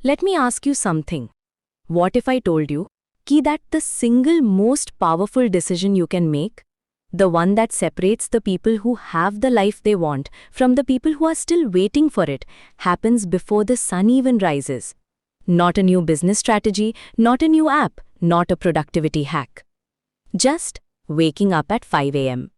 Let me ask you something. What if I told you that the single most powerful decision you can make, the one that separates the people who have the life they want from the people who are still waiting for it, happens before the sun even rises? Not a new business strategy, not a new app, not a productivity hack. Just waking up at 5 a.m.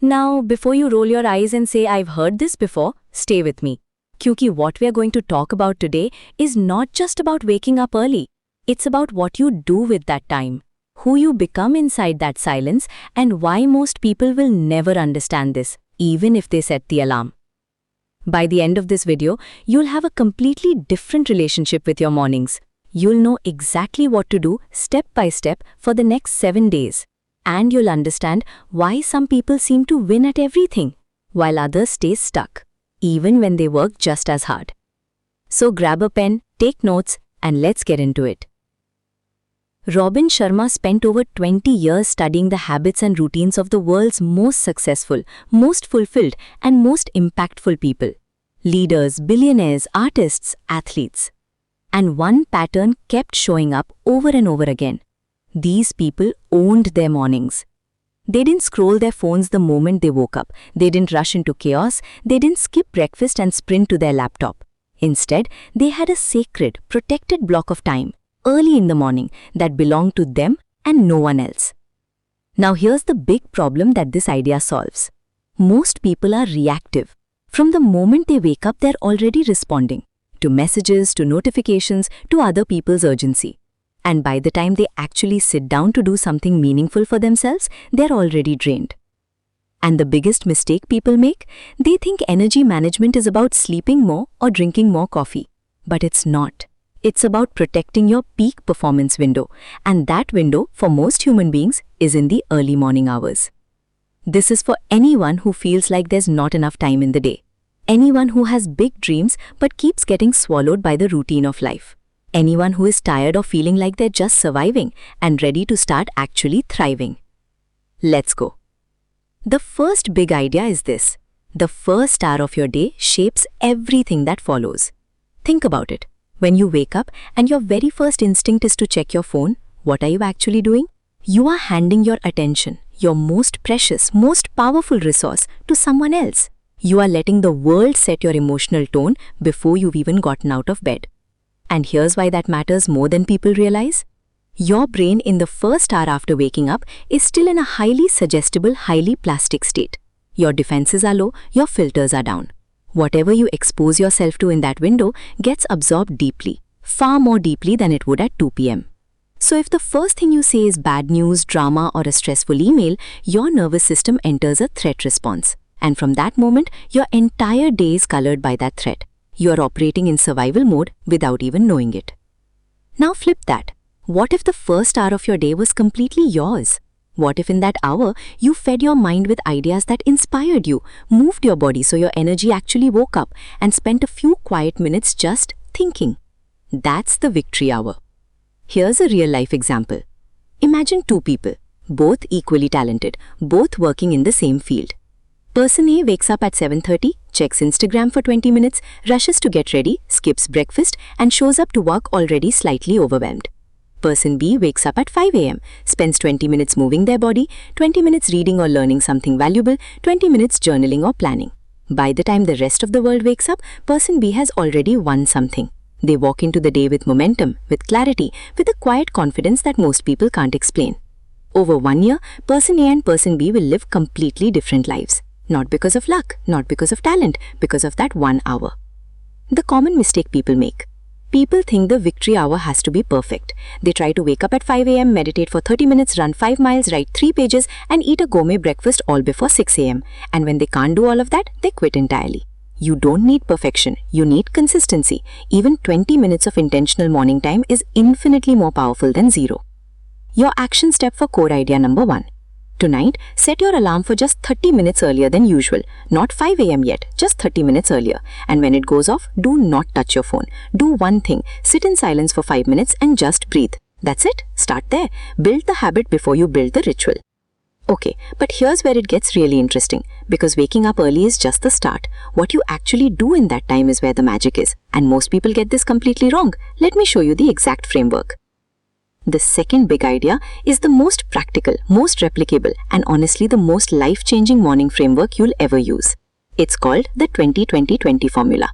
Now, before you roll your eyes and say, I've heard this before, stay with me. Because what we are going to talk about today is not just about waking up early. It's about what you do with that time, who you become inside that silence, and why most people will never understand this, even if they set the alarm. By the end of this video, you'll have a completely different relationship with your mornings. You'll know exactly what to do step by step for the next 7 days. And you'll understand why some people seem to win at everything, while others stay stuck, even when they work just as hard. So grab a pen, take notes, and let's get into it. Robin Sharma spent over 20 years studying the habits and routines of the world's most successful, most fulfilled, and most impactful people. Leaders, billionaires, artists, athletes. And one pattern kept showing up over and over again. These people owned their mornings. They didn't scroll their phones the moment they woke up. They didn't rush into chaos. They didn't skip breakfast and sprint to their laptop. Instead, they had a sacred, protected block of time, early in the morning, that belonged to them and no one else. Now here's the big problem that this idea solves. Most people are reactive. From the moment they wake up, they're already responding to messages, to notifications, to other people's urgency. And by the time they actually sit down to do something meaningful for themselves, they're already drained. And the biggest mistake people make? They think energy management is about sleeping more or drinking more coffee. But it's not. It's about protecting your peak performance window. And that window, for most human beings, is in the early morning hours. This is for anyone who feels like there's not enough time in the day. Anyone who has big dreams but keeps getting swallowed by the routine of life. Anyone who is tired of feeling like they're just surviving and ready to start actually thriving. Let's go. The first big idea is this. The first hour of your day shapes everything that follows. Think about it. When you wake up and your very first instinct is to check your phone, what are you actually doing? You are handing your attention, your most precious, most powerful resource, to someone else. You are letting the world set your emotional tone before you've even gotten out of bed. And here's why that matters more than people realize. Your brain in the first hour after waking up is still in a highly suggestible, highly plastic state. Your defenses are low, your filters are down. Whatever you expose yourself to in that window gets absorbed deeply, far more deeply than it would at 2 p.m. So if the first thing you say is bad news, drama, or a stressful email, your nervous system enters a threat response. And from that moment, your entire day is colored by that threat. You are operating in survival mode without even knowing it. Now flip that. What if the first hour of your day was completely yours? What if in that hour, you fed your mind with ideas that inspired you, moved your body so your energy actually woke up, and spent a few quiet minutes just thinking? That's the victory hour. Here's a real-life example. Imagine two people, both equally talented, both working in the same field. Person A wakes up at 7:30, checks Instagram for 20 minutes, rushes to get ready, skips breakfast, and shows up to work already slightly overwhelmed. Person B wakes up at 5 a.m., spends 20 minutes moving their body, 20 minutes reading or learning something valuable, 20 minutes journaling or planning. By the time the rest of the world wakes up, person B has already won something. They walk into the day with momentum, with clarity, with a quiet confidence that most people can't explain. Over 1 year, person A and person B will live completely different lives. Not because of luck, not because of talent, because of that 1 hour. The common mistake people make. People think the victory hour has to be perfect. They try to wake up at 5 a.m., meditate for 30 minutes, run 5 miles, write 3 pages, and eat a gourmet breakfast all before 6 a.m. And when they can't do all of that, they quit entirely. You don't need perfection. You need consistency. Even 20 minutes of intentional morning time is infinitely more powerful than 0. Your action step for core idea number 1. Tonight, set your alarm for just 30 minutes earlier than usual. Not 5 a.m. yet, just 30 minutes earlier. And when it goes off, do not touch your phone. Do one thing. Sit in silence for 5 minutes and just breathe. That's it. Start there. Build the habit before you build the ritual. Okay, but here's where it gets really interesting, because waking up early is just the start. What you actually do in that time is where the magic is, and most people get this completely wrong. Let me show you the exact framework. The second big idea is the most practical, most replicable, and honestly the most life-changing morning framework you'll ever use. It's called the 20-20-20 formula.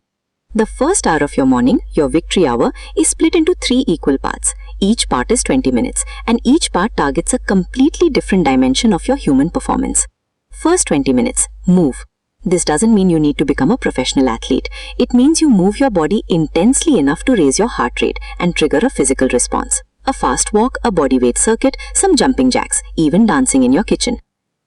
The first hour of your morning, your victory hour, is split into 3 equal parts. Each part is 20 minutes, and each part targets a completely different dimension of your human performance. First 20 minutes, move. This doesn't mean you need to become a professional athlete. It means you move your body intensely enough to raise your heart rate and trigger a physical response. A fast walk, a bodyweight circuit, some jumping jacks, even dancing in your kitchen.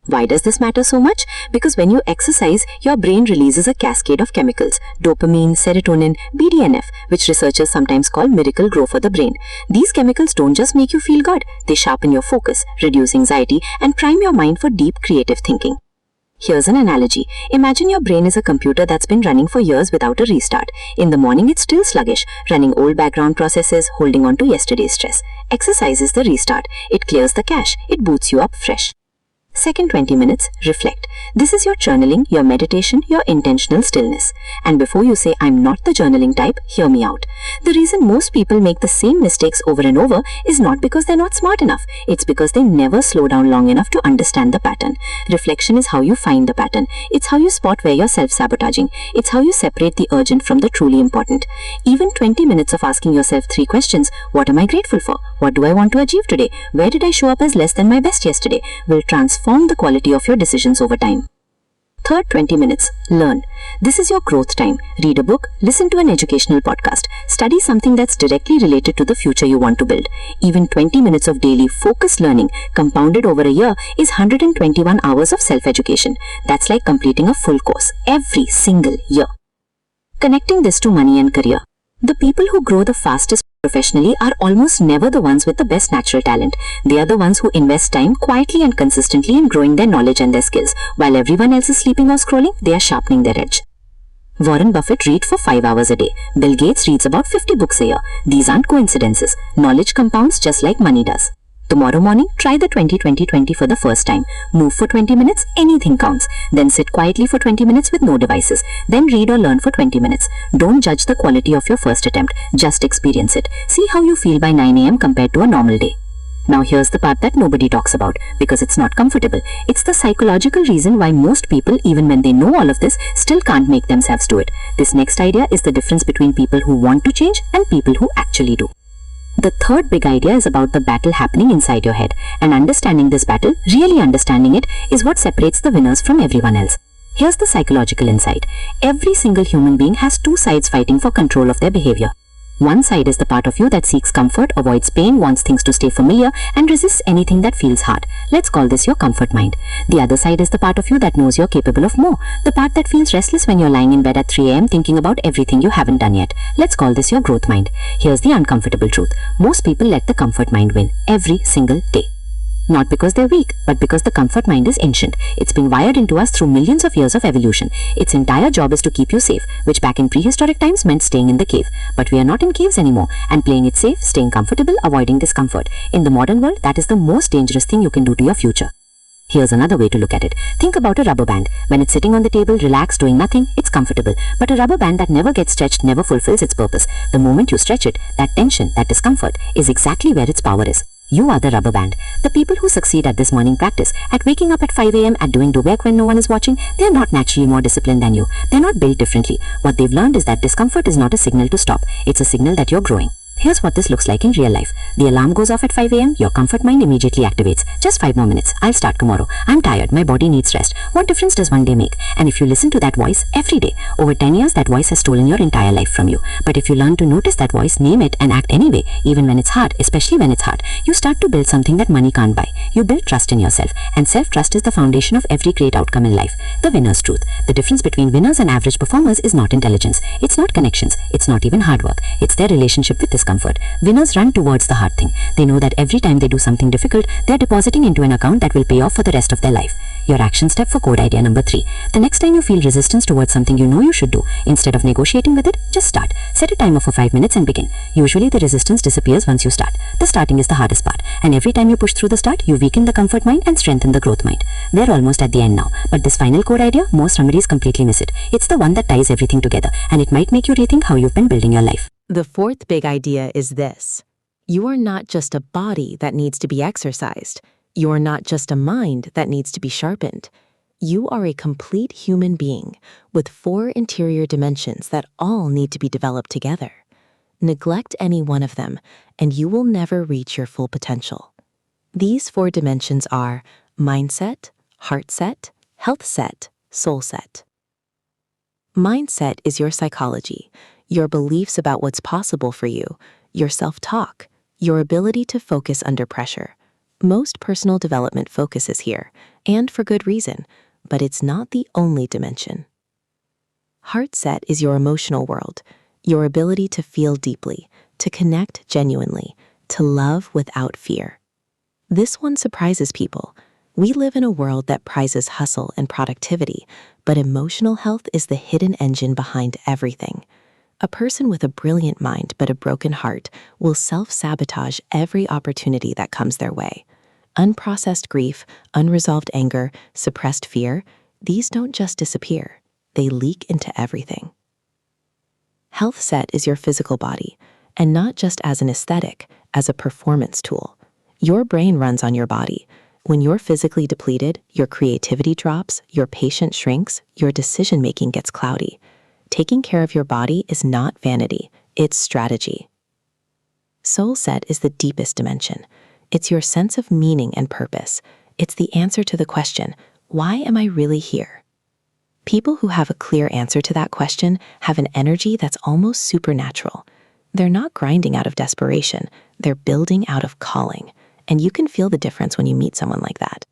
Why does this matter so much? Because when you exercise, your brain releases a cascade of chemicals, dopamine, serotonin, BDNF, which researchers sometimes call miracle grow for the brain. These chemicals don't just make you feel good, they sharpen your focus, reduce anxiety, and prime your mind for deep creative thinking. Here's an analogy. Imagine your brain is a computer that's been running for years without a restart. In the morning, it's still sluggish, running old background processes, holding on to yesterday's stress. Exercise is the restart. It clears the cache. It boots you up fresh. Second 20 minutes, reflect. This is your journaling, your meditation, your intentional stillness. And before you say, I'm not the journaling type, hear me out. The reason most people make the same mistakes over and over is not because they're not smart enough. It's because they never slow down long enough to understand the pattern. Reflection is how you find the pattern. It's how you spot where you're self-sabotaging. It's how you separate the urgent from the truly important. Even 20 minutes of asking yourself 3 questions. What am I grateful for? What do I want to achieve today? Where did I show up as less than my best yesterday? Will transform the quality of your decisions over time. Third 20 minutes, learn. This is your growth time. Read a book, listen to an educational podcast, study something that's directly related to the future you want to build. Even 20 minutes of daily focused learning compounded over a year is 121 hours of self-education. That's like completing a full course every single year. Connecting this to money and career. The people who grow the fastest professionally are almost never the ones with the best natural talent. They are the ones who invest time quietly and consistently in growing their knowledge and their skills. While everyone else is sleeping or scrolling, they are sharpening their edge. Warren Buffett reads for 5 hours a day. Bill Gates reads about 50 books a year. These aren't coincidences. Knowledge compounds just like money does. Tomorrow morning, try the 20-20-20 for the first time. Move for 20 minutes, anything counts. Then sit quietly for 20 minutes with no devices. Then read or learn for 20 minutes. Don't judge the quality of your first attempt. Just experience it. See how you feel by 9 a.m. compared to a normal day. Now here's the part that nobody talks about, because it's not comfortable. It's the psychological reason why most people, even when they know all of this, still can't make themselves do it. This next idea is the difference between people who want to change and people who actually do. The third big idea is about the battle happening inside your head, and understanding this battle, really understanding it, is what separates the winners from everyone else. Here's the psychological insight. Every single human being has 2 sides fighting for control of their behavior. One side is the part of you that seeks comfort, avoids pain, wants things to stay familiar, and resists anything that feels hard. Let's call this your comfort mind. The other side is the part of you that knows you're capable of more. The part that feels restless when you're lying in bed at 3 a.m. thinking about everything you haven't done yet. Let's call this your growth mind. Here's the uncomfortable truth. Most people let the comfort mind win every single day. Not because they're weak, but because the comfort mind is ancient. It's been wired into us through millions of years of evolution. Its entire job is to keep you safe, which back in prehistoric times meant staying in the cave. But we are not in caves anymore, and playing it safe, staying comfortable, avoiding discomfort. In the modern world, that is the most dangerous thing you can do to your future. Here's another way to look at it. Think about a rubber band. When it's sitting on the table, relaxed, doing nothing, it's comfortable. But a rubber band that never gets stretched never fulfills its purpose. The moment you stretch it, that tension, that discomfort, is exactly where its power is. You are the rubber band. The people who succeed at this morning practice, at waking up at 5 a.m., at doing the work when no one is watching, they are not naturally more disciplined than you. They're not built differently. What they've learned is that discomfort is not a signal to stop. It's a signal that you're growing. Here's what this looks like in real life. The alarm goes off at 5 a.m., your comfort mind immediately activates. Just 5 more minutes. I'll start tomorrow. I'm tired. My body needs rest. What difference does one day make? And if you listen to that voice every day, over 10 years, that voice has stolen your entire life from you. But if you learn to notice that voice, name it, and act anyway, even when it's hard, especially when it's hard, you start to build something that money can't buy. You build trust in yourself. And self-trust is the foundation of every great outcome in life. The winner's truth. The difference between winners and average performers is not intelligence. It's not connections. It's not even hard work. It's their relationship with this discomfort. Winners run towards the hard thing. They know that every time they do something difficult, they're depositing into an account that will pay off for the rest of their life. Your action step for code idea number 3. The next time you feel resistance towards something you know you should do, instead of negotiating with it, just start. Set a timer for 5 minutes and begin. Usually the resistance disappears once you start. The starting is the hardest part. And every time you push through the start, you weaken the comfort mind and strengthen the growth mind. We're almost at the end now. But this final code idea, most summaries completely miss it. It's the one that ties everything together, and it might make you rethink how you've been building your life. The fourth big idea is this. You are not just a body that needs to be exercised. You are not just a mind that needs to be sharpened. You are a complete human being with 4 interior dimensions that all need to be developed together. Neglect any one of them, and you will never reach your full potential. These 4 dimensions are mindset, heart set, health set, soul set. Mindset is your psychology, your beliefs about what's possible for you, your self-talk, your ability to focus under pressure. Most personal development focuses here, and for good reason, but it's not the only dimension. Heart set is your emotional world, your ability to feel deeply, to connect genuinely, to love without fear. This one surprises people. We live in a world that prizes hustle and productivity, but emotional health is the hidden engine behind everything. A person with a brilliant mind but a broken heart will self-sabotage every opportunity that comes their way. Unprocessed grief, unresolved anger, suppressed fear, these don't just disappear. They leak into everything. Health set is your physical body, and not just as an aesthetic, as a performance tool. Your brain runs on your body. When you're physically depleted, your creativity drops, your patience shrinks, your decision-making gets cloudy. Taking care of your body is not vanity, it's strategy. Soul set is the deepest dimension. It's your sense of meaning and purpose. It's the answer to the question, why am I really here? People who have a clear answer to that question have an energy that's almost supernatural. They're not grinding out of desperation, they're building out of calling. And you can feel the difference when you meet someone like that.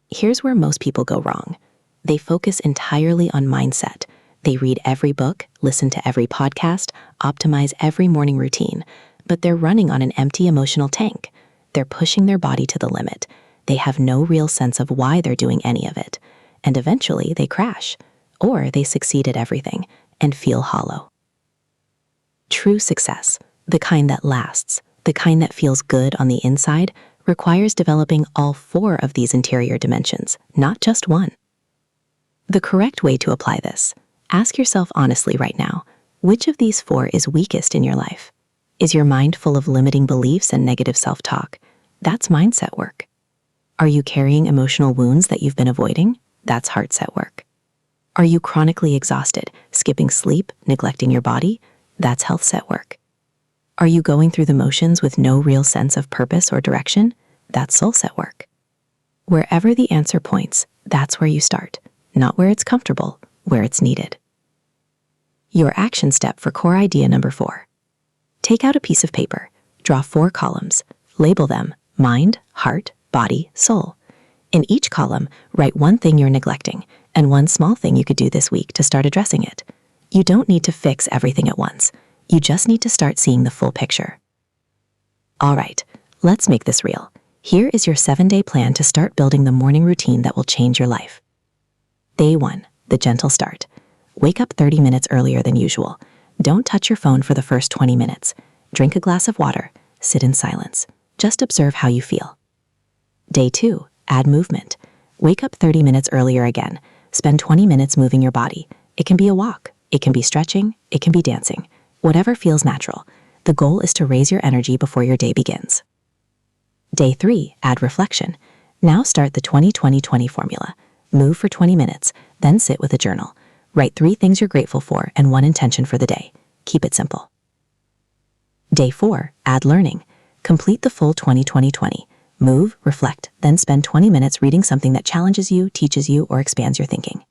Here's where most people go wrong. They focus entirely on mindset. They read every book, listen to every podcast, optimize every morning routine, but they're running on an empty emotional tank. They're pushing their body to the limit. They have no real sense of why they're doing any of it. And eventually they crash, or they succeed at everything and feel hollow. True success, the kind that lasts, the kind that feels good on the inside, requires developing all 4 of these interior dimensions, not just one. The correct way to apply this: ask yourself honestly right now, which of these 4 is weakest in your life? Is your mind full of limiting beliefs and negative self-talk? That's mindset work. Are you carrying emotional wounds that you've been avoiding? That's heart set work. Are you chronically exhausted, skipping sleep, neglecting your body? That's health set work. Are you going through the motions with no real sense of purpose or direction? That's soul set work. Wherever the answer points, that's where you start, not where it's comfortable, where it's needed. Your action step for core idea number 4. Take out a piece of paper, draw 4 columns, label them mind, heart, body, soul. In each column, write one thing you're neglecting and one small thing you could do this week to start addressing it. You don't need to fix everything at once. You just need to start seeing the full picture. All right, let's make this real. Here is your 7-day plan to start building the morning routine that will change your life. Day 1, the gentle start. Wake up 30 minutes earlier than usual. Don't touch your phone for the first 20 minutes. Drink a glass of water. Sit in silence. Just observe how you feel. Day 2, add movement. Wake up 30 minutes earlier again. Spend 20 minutes moving your body. It can be a walk. It can be stretching. It can be dancing. Whatever feels natural. The goal is to raise your energy before your day begins. Day 3, add reflection. Now start the 20-20-20 formula. Move for 20 minutes, then sit with a journal. Write 3 things you're grateful for and 1 intention for the day. Keep it simple. Day 4, add learning. Complete the full 20-20-20. Move, reflect, then spend 20 minutes reading something that challenges you, teaches you, or expands your thinking.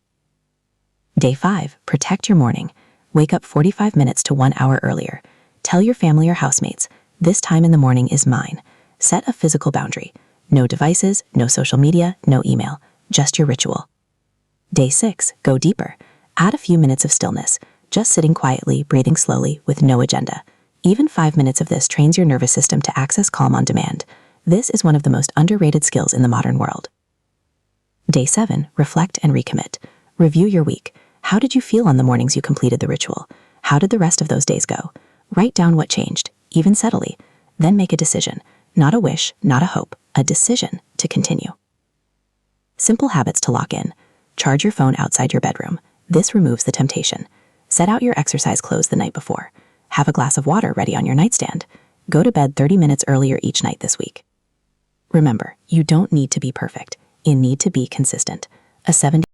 Day 5, protect your morning. Wake up 45 minutes to 1 hour earlier. Tell your family or housemates, this time in the morning is mine. Set a physical boundary. No devices, no social media, no email. Just your ritual. Day 6, go deeper. Add a few minutes of stillness, just sitting quietly, breathing slowly, with no agenda. Even 5 minutes of this trains your nervous system to access calm on demand. This is one of the most underrated skills in the modern world. Day 7, reflect and recommit. Review your week. How did you feel on the mornings you completed the ritual? How did the rest of those days go? Write down what changed, even subtly. Then make a decision. Not a wish, not a hope, a decision to continue. Simple habits to lock in. Charge your phone outside your bedroom. This removes the temptation. Set out your exercise clothes the night before. Have a glass of water ready on your nightstand. Go to bed 30 minutes earlier each night this week. Remember, you don't need to be perfect. You need to be consistent. A 70